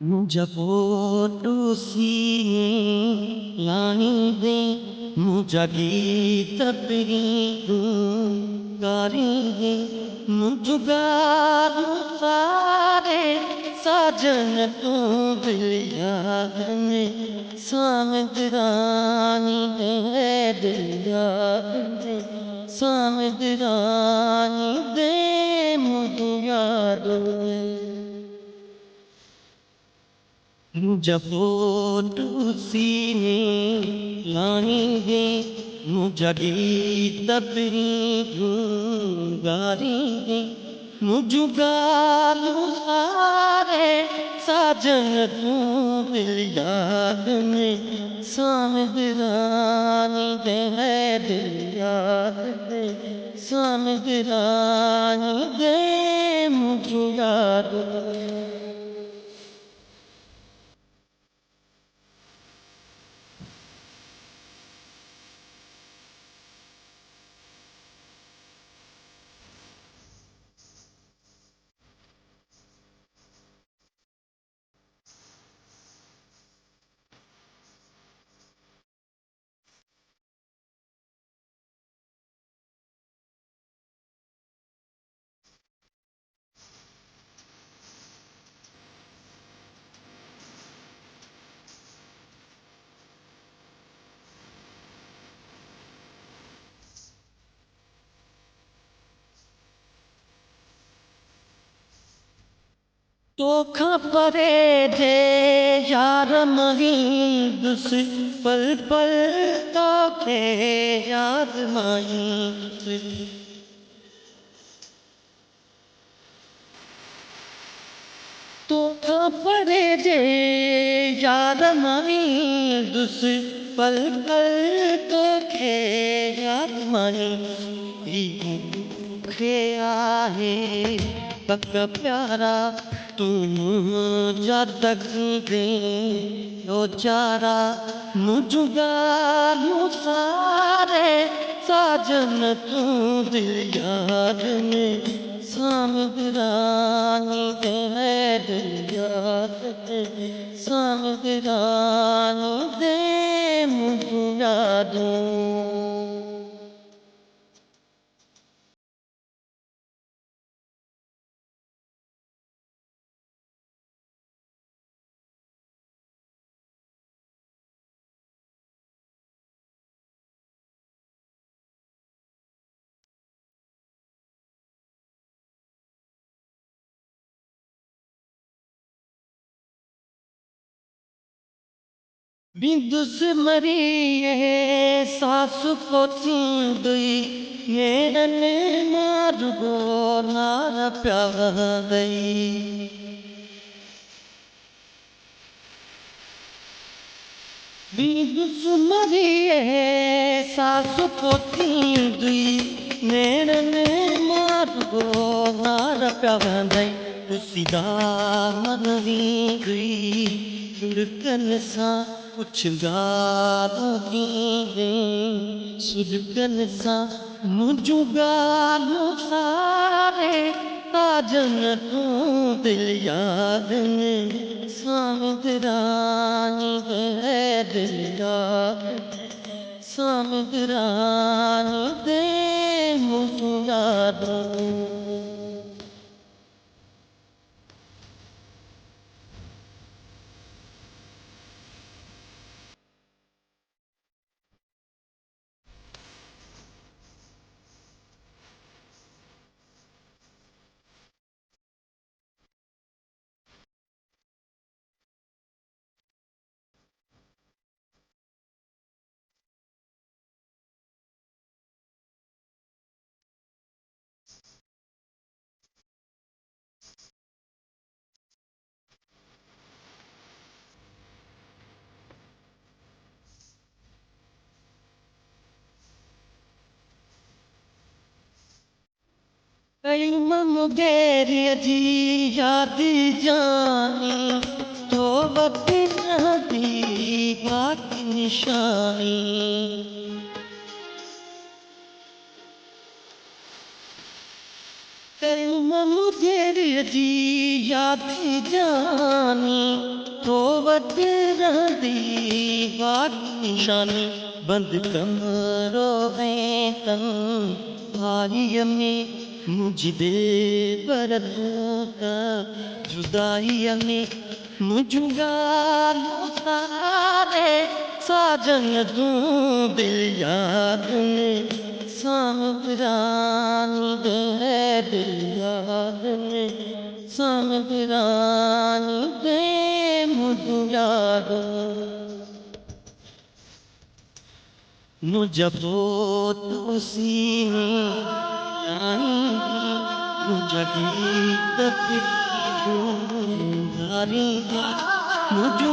Mujabodu si lani de mujagi tapri gari de mujugaru sare sajan tu diliya ne samdrani de diliya ne samdrani de mujugaru जब सीने लाएंगे मुझगी तबरी गारेंगे मुझगालू सारे साजन तू दिल याद में सामदरानी दे दिल याद दे सामदरानी दे मुझे याद तो खबरे दे यार मही दुस पल पल तो के यार मही तो खबरे दे यार मही दुस पल पल तो के यार मही आहे तक प्यारा तुम जब तक दे ओ चारा मुझगा सारे साजन तू दिल याद में सामरानी दे दिल याद दे सामरानी दे मुझे याद बिंदु से मरी ये सासु को गई ये ने मार गो नार प्यार गई बिंदु से मरी ये सासु को गई ये ने मार गो नार प्यार गई सीधा मरी गई सुरकन सा कुछ गालों सुरकन सा मुझुगालो सारे साजन तू दिल याद में सामदरानी है दिल याद सामदरानी दे मुझे याद कई ममुगेरिय जी यादि जानी तो वक्त रहती बाकी निशानी कई ममुगेरिय जी यादि जानी तो वक्त रहती बाकी निशानी बंद कमरो में तन भाई में मुझे बेबरत का जुदाई में मुझुगा सारे साजन दूं दिल याद में सामरानी दे दिल याद में सामरानी दे मुझे याद मुझे तो सीने मुझे तक मुझे